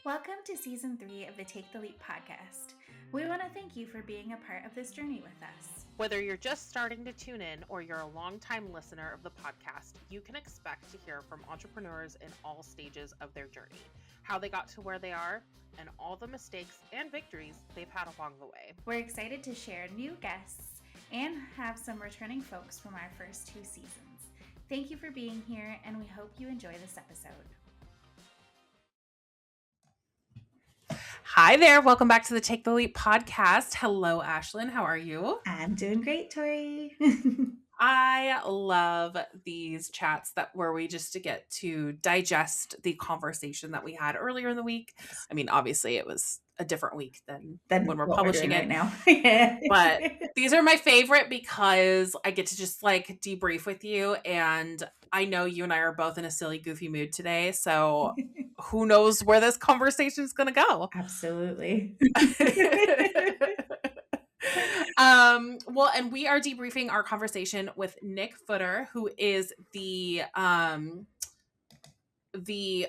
Welcome to Season 3 of the Take the Leap podcast. We want to thank you for being a part of this journey with us. Whether you're just starting to tune in or you're a longtime listener of the podcast, you can expect to hear from entrepreneurs in all stages of their journey, how they got to where they are, and all the mistakes and victories they've had along the way. We're excited to share new guests and have some returning folks from our first 2 seasons. Thank you for being here, and we hope you enjoy this episode. Hi there. Welcome back to the Take the Leap podcast. Hello, Ashlyn. How are you? I'm doing great, Tori. I love these chats where we just get to digest the conversation that we had earlier in the week. I mean, obviously it was a different week than when we're publishing it right now. But these are my favorite because I get to just like debrief with you, and I know you and I are both in a silly, goofy mood today. So who knows where this conversation is going to go? Absolutely. Well, and we are debriefing our conversation with Nick Footer, who is the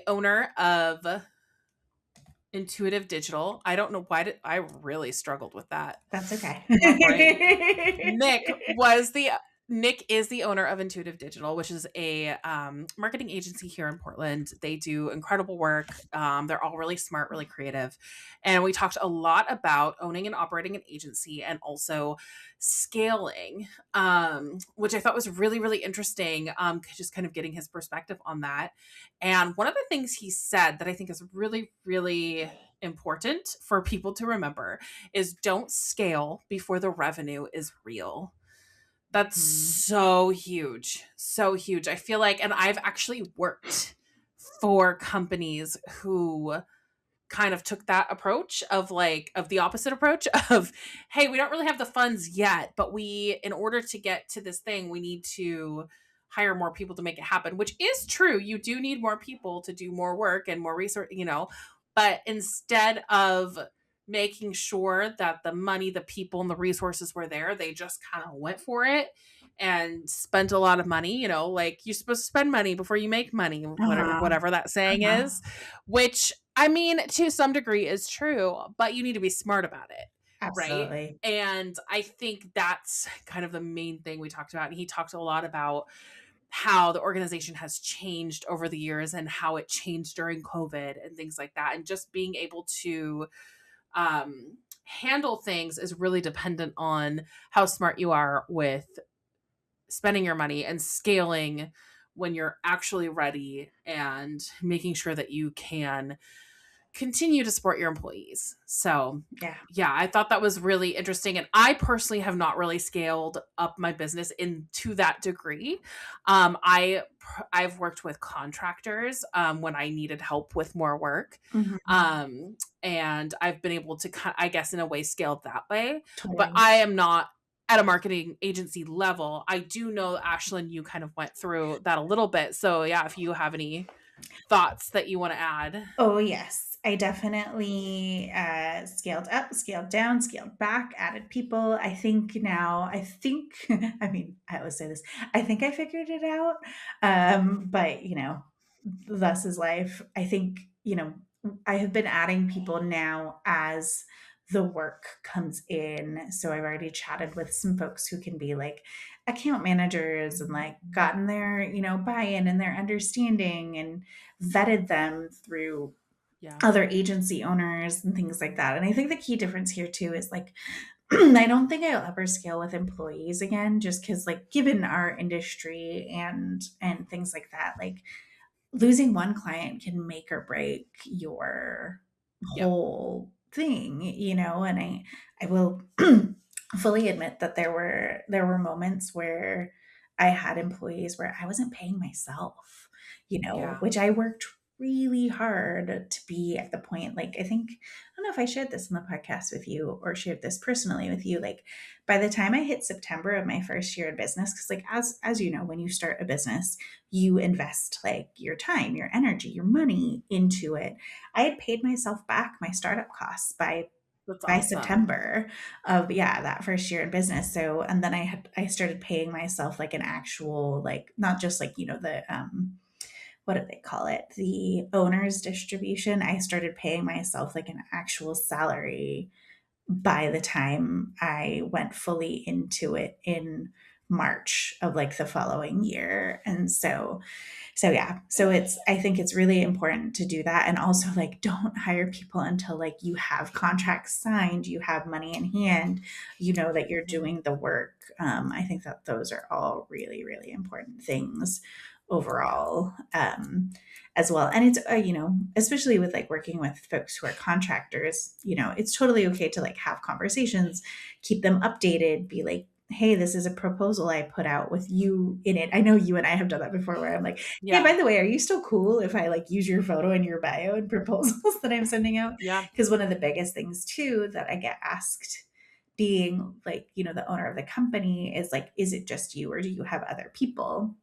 owner of Intuitive Digital. I don't know why I really struggled with that. That's okay. Nick is the owner of Intuitive Digital, which is a marketing agency here in Portland. They do incredible work. They're all really smart, really creative. And we talked a lot about owning and operating an agency and also scaling, which I thought was really, really interesting, just kind of getting his perspective on that. And one of the things he said that I think is really, really important for people to remember is don't scale before the revenue is real. That's so huge. So huge. I feel like, and I've actually worked for companies who kind of took that approach of the opposite approach of, hey, we don't really have the funds yet, but in order to get to this thing, we need to hire more people to make it happen, which is true. You do need more people to do more work and more research, but instead of making sure that the money, the people, and the resources were there, they just kind of went for it and spent a lot of money. Like you're supposed to spend money before you make money, whatever that saying is, which I mean, to some degree is true, but you need to be smart about it. Absolutely. Right. And I think that's kind of the main thing we talked about. And he talked a lot about how the organization has changed over the years and how it changed during COVID and things like that. And just being able to handle things is really dependent on how smart you are with spending your money and scaling when you're actually ready and making sure that you can continue to support your employees. So yeah, I thought that was really interesting. And I personally have not really scaled up my business into that degree. I've worked with contractors when I needed help with more work. And I've been able to, I guess, in a way scale that way. Totally. But I am not at a marketing agency level. I do know, Ashlyn, you kind of went through that a little bit. So yeah, if you have any thoughts that you want to add. Oh, yes. I definitely scaled up, scaled down, scaled back, added people. I mean, I always say this, I think I figured it out. But, thus is life. I think, I have been adding people now as the work comes in. So I've already chatted with some folks who can be like account managers and like gotten their, buy-in and their understanding and vetted them through other agency owners and things like that. And I think the key difference here too is like, I don't think I'll ever scale with employees again, just because like given our industry and things like that, like losing one client can make or break your whole thing, and I will fully admit that there were moments where I had employees where I wasn't paying myself, which I worked really hard to be at the point. Like, I don't know if I shared this in the podcast with you or shared this personally with you. Like, by the time I hit September of my first year in business, because like, as you know, when you start a business, you invest like your time, your energy, your money into it. I had paid myself back my startup costs by September of that first year in business. So, and then I started paying myself like an actual, like, not just like, the what do they call it? The owner's distribution. I started paying myself like an actual salary by the time I went fully into it in March of like the following year. And so yeah, so it's I think it's really important to do that, and also like don't hire people until like you have contracts signed, you have money in hand, you know that you're Mhm. doing the work. I think that those are all really really important things Yeah. overall, as well. And it's especially with like working with folks who are contractors, it's totally okay to like have conversations, keep them updated, be like, hey, this is a proposal I put out with you in it. I know you and I have done that before where I'm like, hey, Yeah. by the way, are you still cool if I like use your photo in your bio and proposals that I'm sending out? Yeah. Because one of the biggest things too that I get asked, being like, the owner of the company, is like, is it just you or do you have other people?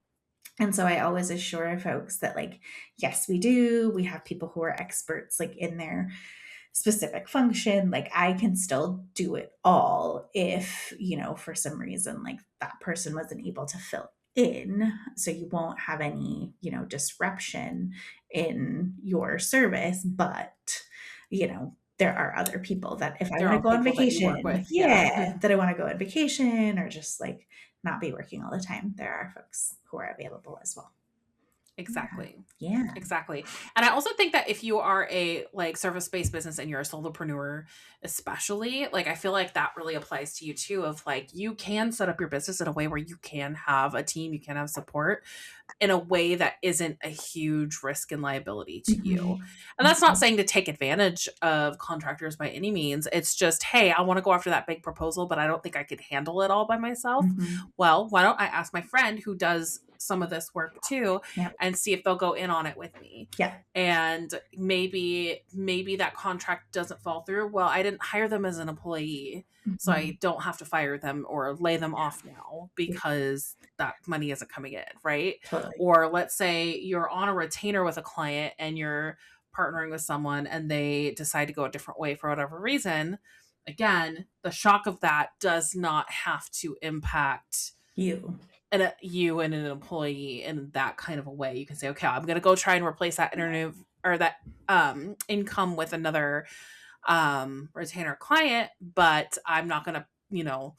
And so I always assure folks that like, yes, we do. We have people who are experts like in their specific function. Like I can still do it all if, for some reason like that person wasn't able to fill in. So you won't have any, disruption in your service. But, there are other people that if I There want to are go on people that you work vacation, with. Yeah. yeah, that I want to go on vacation or just like not be working all the time, there are folks who are available as well. Yeah. Exactly. Yeah. Exactly. And I also think that if you are a like service-based business and you're a solopreneur, especially, like I feel like that really applies to you too of like you can set up your business in a way where you can have a team, you can have support in a way that isn't a huge risk and liability to you. Mhm. And that's not Mhm. saying to take advantage of contractors by any means. It's just, hey, I want to go after that big proposal, but I don't think I could handle it all by myself. Mhm. Well, why don't I ask my friend who does some of this work too Yep. and see if they'll go in on it with me. Yep. And maybe that contract doesn't fall through. Well, I didn't hire them as an employee, so Mhm. I don't have to fire them or lay them Yeah. off now Yeah. because that money isn't coming in, right? Totally. Or let's say you're on a retainer with a client and you're partnering with someone and they decide to go a different way for whatever reason. Again, the shock of that does not have to impact You. you and an employee in that kind of a way. You can say, okay, I'm going to go try and replace that internet or that income with another retainer client, but I'm not going to,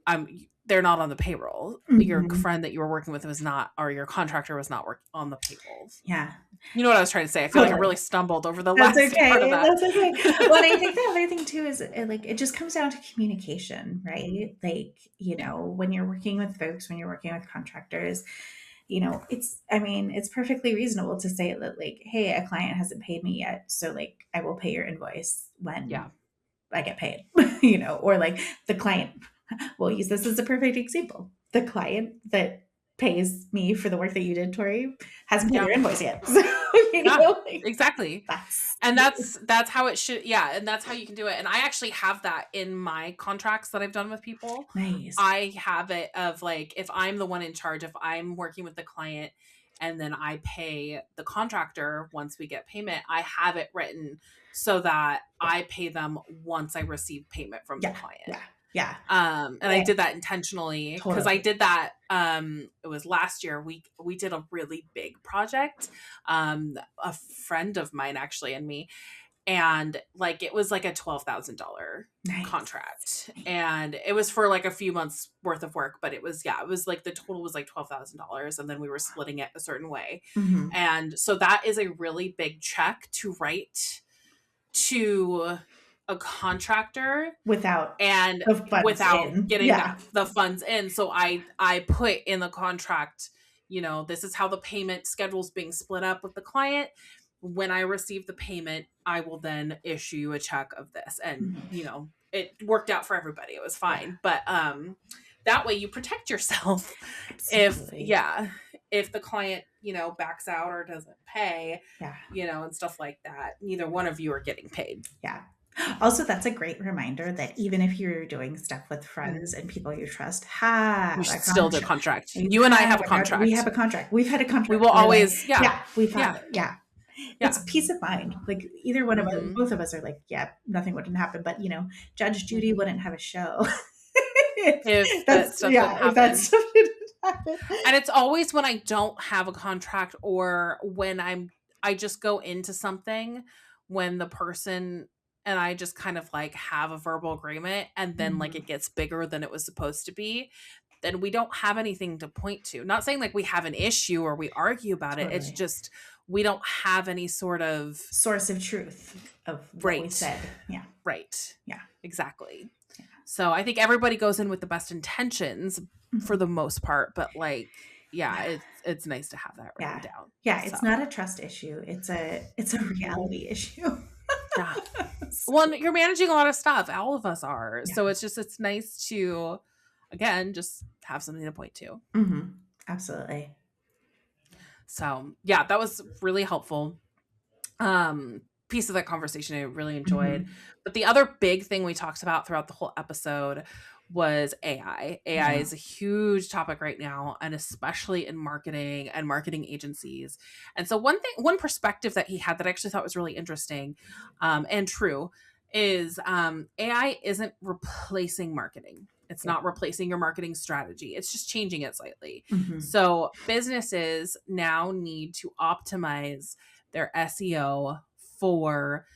I'm they're not on the payroll. Your Mhm. friend that you were working with was not, or your contractor was not work on the payroll. Yeah. You know what I was trying to say? I feel like I Totally. really stumbled over the That's last part of okay. that. That's okay. Well, and I think the other thing too is like it just comes down to communication, right? Like, when you're working with folks, when you're working with contractors, it's perfectly reasonable to say that like, hey, a client hasn't paid me yet. So like I will pay your invoice when Yeah. I get paid, or like the client, we'll use this as a perfect example. The client that pays me for the work that you did, Tori, hasn't paid Yeah. your invoice yet. So, Yeah. like Exactly. that's And that's how it should, yeah, and that's how you can do it. And I actually have that in my contracts that I've done with people. nice. I have it of like if I'm the one in charge, if I'm working with the client and then I pay the contractor once we get payment, I have it written so that Yeah. I pay them once I receive payment from the Yeah. client. Yeah. Yeah. And I Yeah. did that intentionally because I Totally. did that. It was last year. We did a really big project. A friend of mine actually and me, and like it was like a $12,000 Nice. contract, Nice. and it was for like a few months worth of work. But it was like the total was like $12,000, and then we were splitting it a certain way, Mhm. and so that is a really big check to write to a contractor Without and the funds without in. getting Yeah. that the funds in. So I put in the contract, this is how the payment schedule is being split up with the client. When I receive the payment, I will then issue you a check of this. And Mhm. it worked out for everybody. It was Yeah. fine. But that way you protect yourself if Absolutely. yeah, if the client, backs out or doesn't pay, Yeah. and stuff like that. Neither one of you are getting paid. Yeah. Also, that's a great reminder that even if you're doing stuff with friends Mhm. and people you trust, have We a should still do a contract. contract. You You and I have have a a contract. We have contract. a contract. We've had a We contract will where like, always, yeah, yeah, we've had yeah, it. Yeah. It's yeah. peace of mind. Like either one of us, Hmm. both of us are like, yeah, nothing wouldn't happen. But Judge Judy Hmm. wouldn't have a show. If that That's stuff didn't yeah, if that happen, stuff didn't And it's always when I don't have a contract or when I just go into something when the person and I just kind of like have a verbal agreement and then like it Mhm. gets bigger than it was supposed to be, then we don't have anything to point to. Not saying like we have an issue or we argue about it. It's Totally. just we don't have any sort of Source of truth of what we right. said. Yeah. Right. Yeah. Exactly. Yeah. So I think everybody goes in with the best intentions for Mhm. the most part, but like, yeah, Yeah. it's nice to have that written Yeah. down. Yeah, it's So not a trust issue. It's a no, reality issue. yeah. So, Well, and you're managing a lot of stuff. All of us are. yeah. So it's nice to again just have something to point to. Mhm. Absolutely. So yeah, that was really helpful. Piece of that conversation I really enjoyed. Mhm. But the other big thing we talked about throughout the whole episode was AI. AI Yeah. is a huge topic right now, and especially in marketing and marketing agencies. And so one perspective that he had that I actually thought was really interesting, and true, is AI isn't replacing marketing. It's Yeah. not replacing your marketing strategy. It's just changing it slightly. Mhm. So businesses now need to optimize their SEO for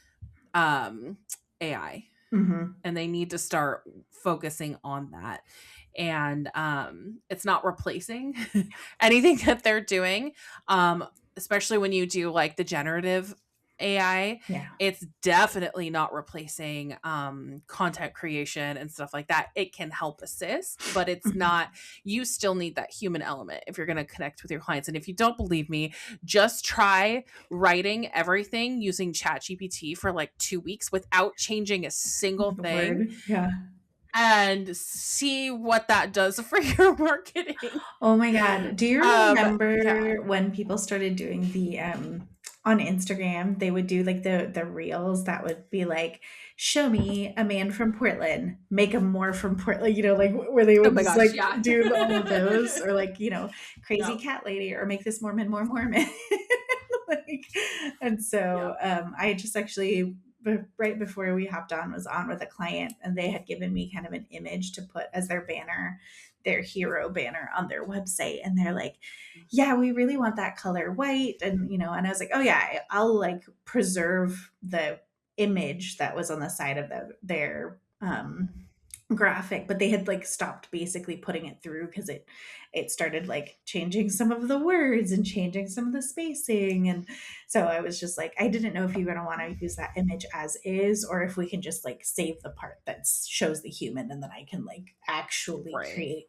um, AI, Mhm. and they need to start focusing on that. And it's not replacing anything that they're doing, especially when you do like the generative AI. Yeah. It's definitely not replacing content creation and stuff like that. It can help assist, but it's Mhm. not, you still need that human element if you're going to connect with your clients. And if you don't believe me, just try writing everything using ChatGPT for like 2 weeks without changing a single The thing word. Yeah. and see what that does for your marketing. Oh my god. Do you Yeah. remember when people started doing the, on Instagram, they would do, like, the reels that would be like, "Show me a man from Portland, make him more from Portland," like, where they Oh would my just, gosh, like, yeah. do all of those or, like, "Crazy Yep. cat lady," or "Make this Mormon more Mormon." Like, and so, Yep. I just actually right before we hopped on, was on with a client, and they had given me kind of an image to put as their banner, their hero banner on their website, and they're like, "Yeah, we really want that color white," and I was like, "Oh yeah, I'll like preserve the image that was on the side of their graphic," but they had like stopped basically putting it through because it started like changing some of the words and changing some of the spacing. And so I was just like, I didn't know if you were going to want to use that image as is, or if we can just like save the part that shows the human, and then I can like actually Right. create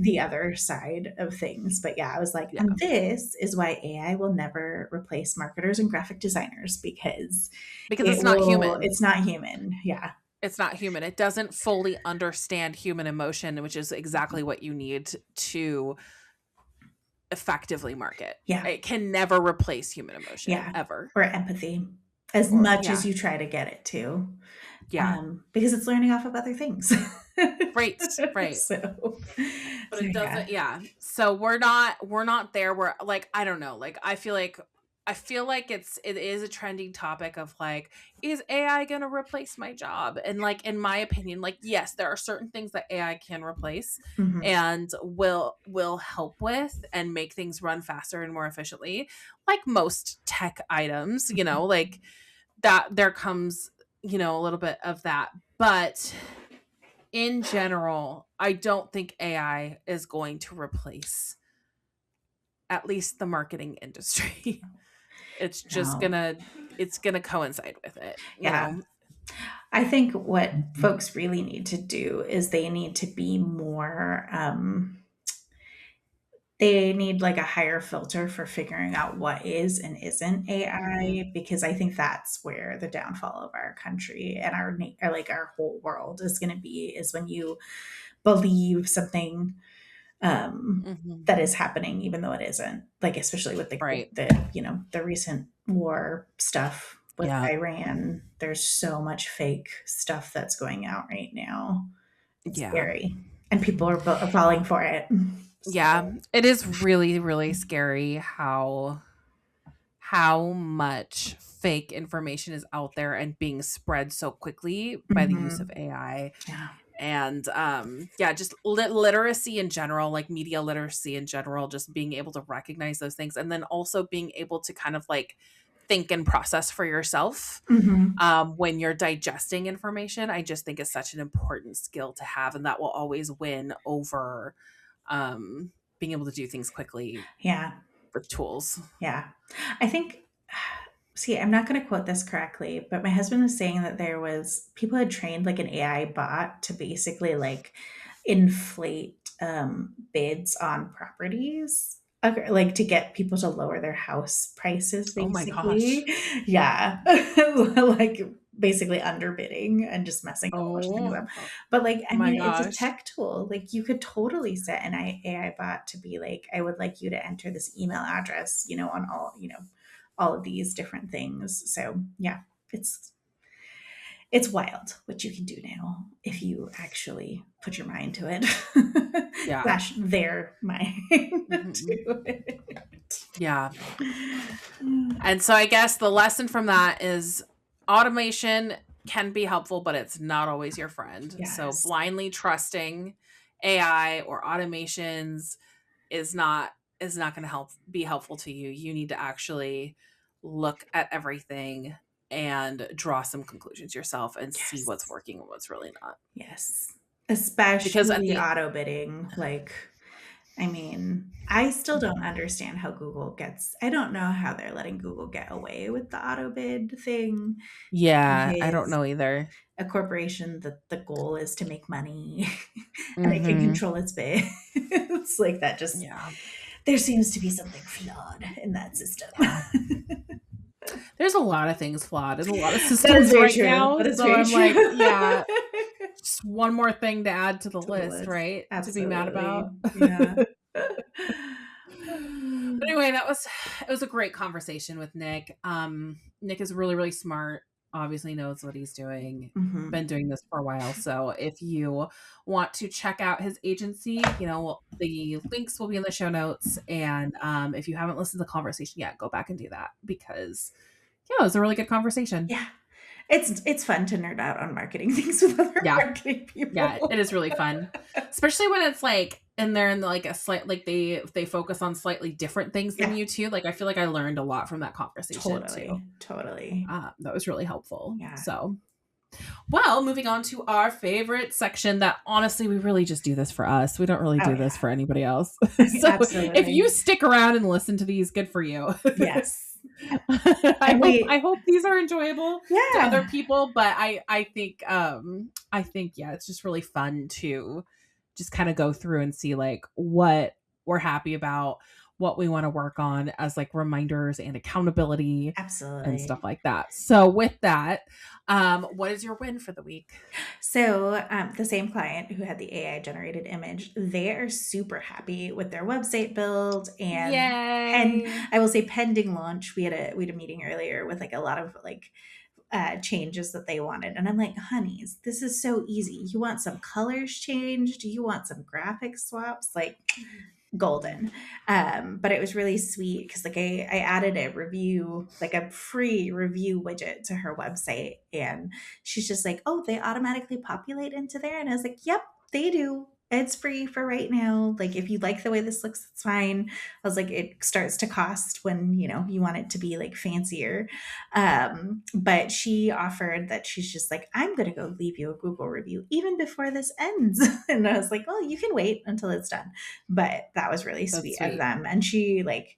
the other side of things. But yeah, I was like, Yeah. and this is why AI will never replace marketers and graphic designers, because Because it's not human. it's not human. Yeah. It's not human. It doesn't fully understand human emotion, which is exactly what you need to effectively market. Yeah. It can never replace human emotion Yeah, ever. or empathy, as Or much as yeah. you try to get it to, Yeah. because it's learning off of other things. Right. Right. So But so it yeah. doesn't, yeah. So we're not there where like I don't know, like I feel like it is a trending topic of like, is AI going to replace my job? And like in my opinion, like yes, there are certain things that AI can replace Mhm, and will help with and make things run faster and more efficiently, like most tech items, like that there comes, a little bit of that. But in general, I don't think AI is going to replace at least the marketing industry. It's just no. gonna coincide with it, Yeah. I think what Mhm. folks really need to do is they need to be more, they need like a higher filter for figuring out what is and isn't Mhm. AI, because I think that's where the downfall of our country and or like our whole world is going to be, is when you believe something, Mhm. that is happening even though it isn't. Like especially with Right. the recent war stuff with Yeah. Iran. There's so much fake stuff that's going out right now. It's Yeah. scary, and people are falling for it. Yeah. So, It is really, really scary how much fake information is out there and being spread so quickly by the use of mhm. AI. Yeah. And yeah, just literacy in general, like media literacy in general, just being able to recognize those things, and then also being able to kind of like think and process for yourself Mhm. when you're digesting information. I just think is such an important skill to have, and that will always win over being able to do things quickly Yeah. with tools. Yeah. I think see, I'm not gonna quote this correctly, but my husband was saying that there was people had trained like an AI bot to basically like inflate bids on properties. Okay, like to get people to lower their house prices, Oh my gosh. basically. Yeah. Like basically underbidding and just messing a whole bunch of things Oh up. But like, I my mean, it's a gosh. tech tool. Like you could totally set an AI bot to be like, I would like you to enter this email address, on all of these different things. So yeah, it's it's wild what you can do now if you actually put your mind to it. Yeah. Slash their mind Mhm. to it. Yeah. And so I guess the lesson from that is automation can be helpful, but it's not always your friend. So Yes. blindly trusting AI or automations is not going to be helpful to you. You need to actually look at everything and draw some conclusions yourself and see what's Yes. working and what's really not. Yes. Because at Especially the auto bidding. Like, I mean, I still don't understand how Google gets, I don't know how they're letting Google get away with the auto bid thing yeah, I don't because know either. a corporation that the goal is to make money and it can Mhm. control its bid. It's like that just Yeah. there seems to be something flawed in that system. Yeah. There's a lot of things flawed in a lot of That is systems very right true. now. That is So very I'm like, true. yeah, just one more thing to add to the To the list, list. right? To be mad about. Absolutely. Yeah. But anyway, it was a great conversation with Nick. Nick is really, really smart, obviously knows what he's doing, Mhm. been doing this for a while. So if you want to check out his agency, the links will be in the show notes. And if you haven't listened to the conversation yet, go back and do that because yeah, it was a really good conversation. Yeah. It's fun to nerd out on marketing things with other Yeah. marketing Yeah, it people. is really fun. Especially when it's like and they're in like a slight like they focus on slightly different things than Yeah, you too. Like I feel like I learned a lot from that conversation too. totally, totally. That was really helpful. Yeah. So, well, moving on to our favorite section that honestly we really just do this for us. We don't really Oh, do yeah. this for anybody else. So, if Absolutely. you stick around and listen to these, good for you. Yes. I And hope we these are enjoyable to other yeah, people, but I think yeah, it's just really fun to just kind of go through and see like what we're happy about, what we want to work on as like reminders and accountability and absolutely. stuff like that. So with that, what is your win for the week? So, the same client who had the AI generated image, they are super happy with their website build and Yay. I will say pending launch, we had a meeting earlier with like a lot of like changes that they wanted. And I'm like, honeys, this is so easy. You want some colors changed? You want some graphic swaps? Like, golden. But it was really sweet because like I added a review, like a free review widget to her website. And she's just like, oh, they automatically populate into there. And I was like, yep, they do. It's free for right now. Like if you like the way this looks, it's fine. I was like, it starts to cost when, you want it to be like fancier. But she offered that she's just like, I'm going to go leave you a Google review even before this ends. And I was like, well, you can wait until it's done, but that was really That's sweet of sweet. them. And she like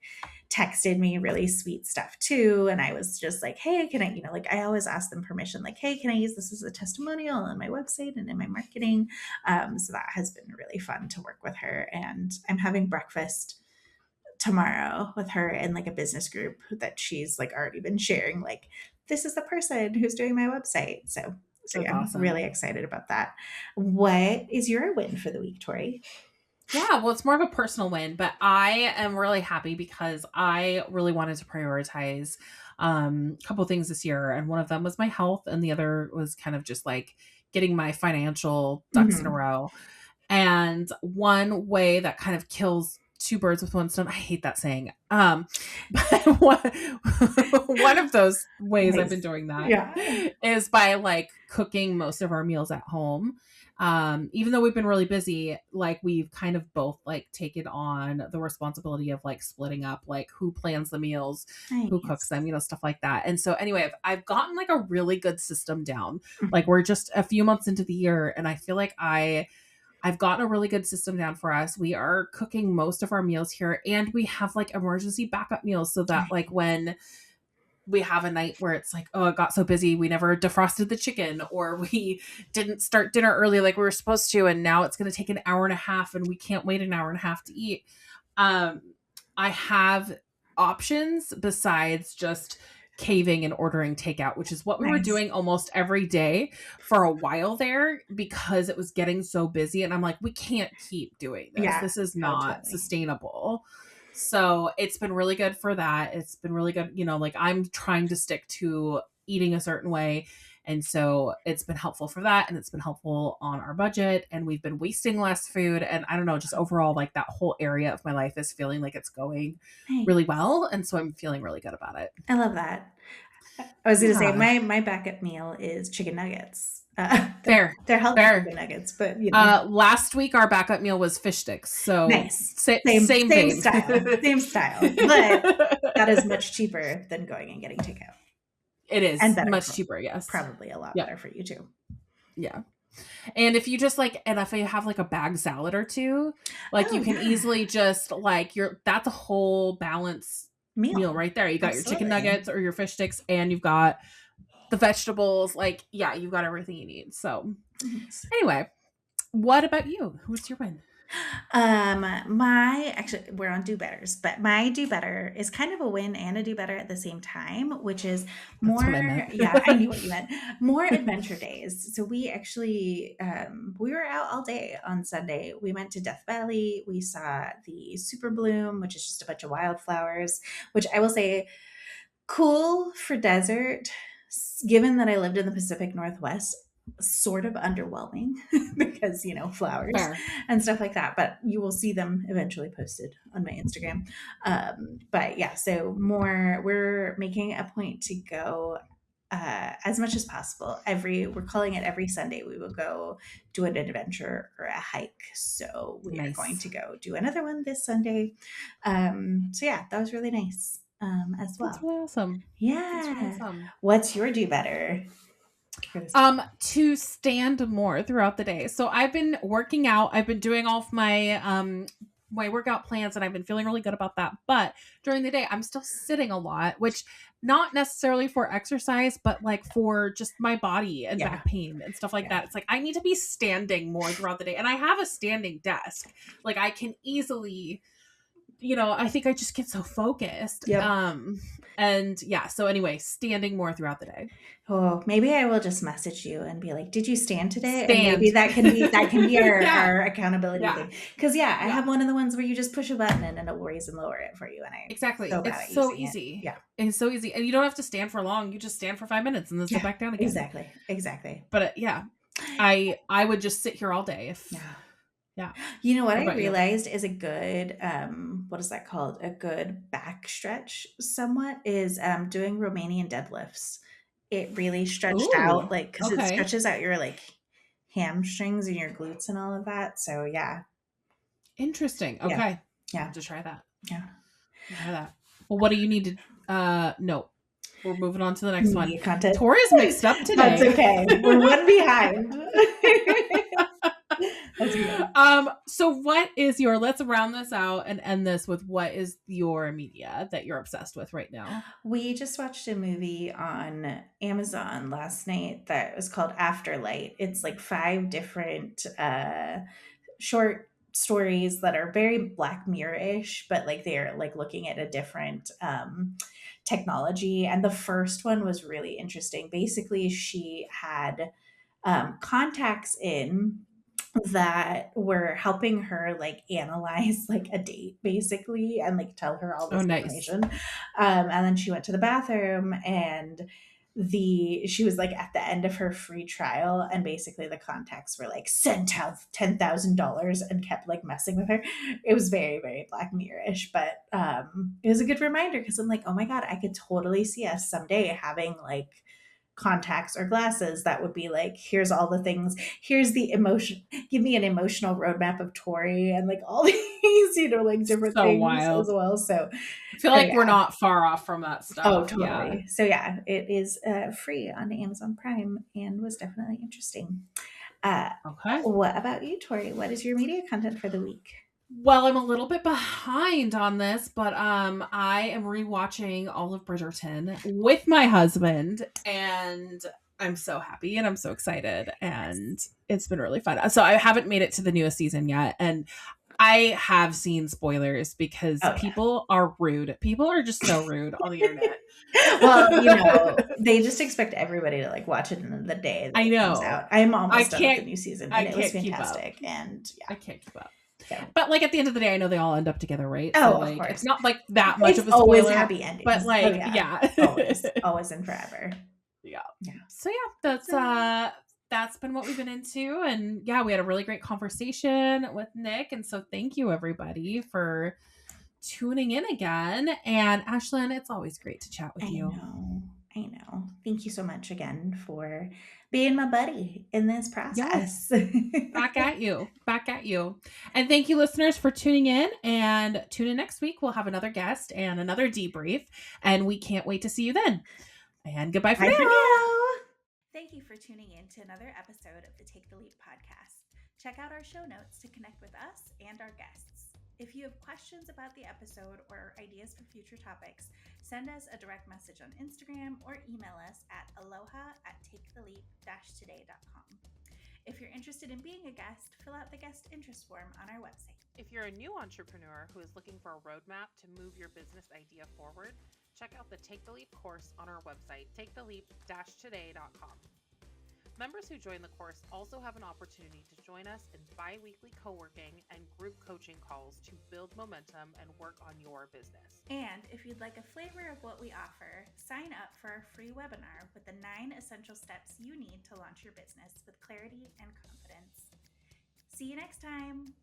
texted me really sweet stuff too. And I was just like, hey, can I, like I always ask them permission, like, hey, can I use this as a testimonial on my website and in my marketing? So that has been really fun to work with her. And I'm having breakfast tomorrow with her in like a business group that she's like already been sharing, like, this is the person who's doing my website. So That's yeah, I'm really awesome. excited about that. What is your win for the week, Tori? Yeah, well, it's more of a personal win, but I am really happy because I really wanted to prioritize a couple things this year, and one of them was my health, and the other was kind of just like getting my financial ducks in a Mhm. row. And one way that kind of kills two birds with one stone. I hate that saying. But one of those ways I've been Nice. doing that Yeah. is by like cooking most of our meals at home. Even though we've been really busy, like we've kind of both like taken on the responsibility of like splitting up like who plans the meals, who cooks Nice. them, stuff like that. And so anyway, I've gotten like a really good system down. Like Mhm. we're just a few months into the year, and I feel like I've gotten a really good system down for us. We are cooking most of our meals here, and we have like emergency backup meals so that like when we have a night where it's like, oh, it got so busy, we never defrosted the chicken, or we didn't start dinner early like we were supposed to, and now it's going to take an hour and a half, and we can't wait an hour and a half to eat. Um, I have options besides just caving and ordering takeout, which is what we were Nice. doing almost every day for a while there because it was getting so busy. And I'm like, we can't keep doing this. Yeah. This is Oh, not totally. sustainable. So it's been really good for that. It's been really good. Like I'm trying to stick to eating a certain way. And so it's been helpful for that. And it's been helpful on our budget. And we've been wasting less food. And I don't know, just overall, like that whole area of my life is feeling like it's going Nice. really well. And so I'm feeling really good about it. I love that. I was gonna say Yeah. my backup meal is chicken nuggets. Fair. They're healthy Fair. chicken nuggets, but, you know. Last week, our backup meal was fish sticks. So Nice. same Same vein. style, same style, but that is much cheaper than going and getting takeout, It and is better much for cheaper. Yes. probably a lot Yep. better for you too. Yeah. And if you just like, and if you have like a bag salad or two, like you Oh, can yeah. easily just like that's a whole balance meal Meal. right there. You got your chicken Absolutely. nuggets or your fish sticks, and you've got the vegetables. Like, yeah, you've got everything you need. So Nice. anyway, what about you? What's your win? My actually, we're on do betters, but my do better is kind of a win and a do better at the same time, which is That's what more, I meant. yeah, I knew what you meant. More adventure days. So we actually, we were out all day on Sunday. We went to Death Valley. We saw the super bloom, which is just a bunch of wildflowers, which I will say cool for desert, given that I lived in the Pacific Northwest, sort of underwhelming because, flowers Fair. and stuff like that. But you will see them eventually posted on my Instagram. But yeah, so we're making a point to go as much as possible. We're calling it every Sunday. We will go do an adventure or a hike. So we are going Nice. to go do another one this Sunday. So yeah, that was really nice as That's well. really awesome. That's really Yeah. awesome. What's your do better for this? To stand more throughout the day. So I've been working out. I've been doing all of my workout plans, and I've been feeling really good about that. But during the day, I'm still sitting a lot, which not necessarily for exercise, but like for just my body and Yeah. back pain and stuff like Yeah. that. It's like I need to be standing more throughout the day. And I have a standing desk. Like I can easily, I think I just get so focused. Yep. And yeah, so anyway, standing more throughout the day. Oh, maybe I will just message you and be like, "Did you stand today?" And maybe Stand. that can be our, Yeah. our accountability Yeah. thing. Because yeah, I Yeah. have one of the ones where you just push a button and it'll raise and lower it for you, and I'm Exactly. so bad It's at so using it. easy. Yeah. It's so easy. And you don't have to stand for long. You just stand for 5 minutes and then sit Yeah. back down again. Exactly. Exactly. But yeah, I would just sit here all day if Yeah. yeah. You know what What I about you? realized is a good, what is that called? A good back stretch somewhat is doing Romanian deadlifts. It really stretched out, Ooh. like, because it Okay. stretches out your like hamstrings and your glutes and all of that. So yeah, Interesting. yeah, Okay. I'll have yeah, to try that. yeah. I'll try that. Well, what do you need to no. We're moving on to the next one. Media content. Tori's mixed up That's today. okay. We're one behind. That's good. So what is your, let's round this out and end this with what is your media that you're obsessed with right now? We just watched a movie on Amazon last night that was called Afterlight. It's like five different short stories that are very Black Mirror-ish, but like they're like looking at a different technology. And the first one was really interesting. Basically, she had contacts in that were helping her like analyze like a date basically and like tell her all Oh, this nice. information, and then she went to the bathroom and she was like at the end of her free trial, and basically the contacts were like, send $10,000, and kept like messing with her. It was very, very Black Mirror-ish, but it was a good reminder because I'm like, oh my God, I could totally see us someday having like contacts or glasses that would be like, here's all the things, here's the emotion, give me an emotional roadmap of Tori and like all these, like different So things as wild. well. So, I feel so like we're yeah. not far off from that Oh, stuff. Yeah. totally. So yeah, it is free on Amazon Prime and was definitely interesting. Uh, Okay. what about you, Tori? What is your media content for the week? Well, I'm a little bit behind on this, but I am rewatching all of Bridgerton with my husband, and I'm so happy and I'm so excited, and Yes. it's been really fun. So I haven't made it to the newest season yet, and I have seen spoilers because Oh yeah. people are rude. People are just so rude on the internet. Well, they just expect everybody to like watch it in the day that I it comes know. out. I'm I almost done with the can't new season, I and it was can't keep up. fantastic. And I yeah, can't keep up. so But like at the end of the day, I know they all end up together, right? So oh, of like it's course, not like that much it's of a always spoiler, happy but endings. Oh like yeah, yeah. always, always and forever. Yeah. Yeah. So yeah, So that's been what we've been into, and yeah, we had a really great conversation with Nick, and so thank you everybody for tuning in again. And Ashlyn, it's always great to chat with I you. know. I know. Thank you so much again for being my buddy in this Yes. process. Back at you. Back at you. And thank you, listeners, for tuning in. And tune in next week. We'll have another guest and another debrief. And we can't wait to see you then. And goodbye for Bye for now. now. Thank you for tuning in to another episode of the Take the Leap podcast. Check out our show notes to connect with us and our guests. If you have questions about the episode or ideas for future topics, send us a direct message on Instagram or email us at aloha@taketheleap-today.com. If you're interested in being a guest, fill out the guest interest form on our website. If you're a new entrepreneur who is looking for a roadmap to move your business idea forward, check out the Take the Leap course on our website, taketheleap-today.com. Members who join the course also have an opportunity to join us in bi-weekly co-working and group coaching calls to build momentum and work on your business. And if you'd like a flavor of what we offer, sign up for our free webinar with the 9 essential steps you need to launch your business with clarity and confidence. See you next time.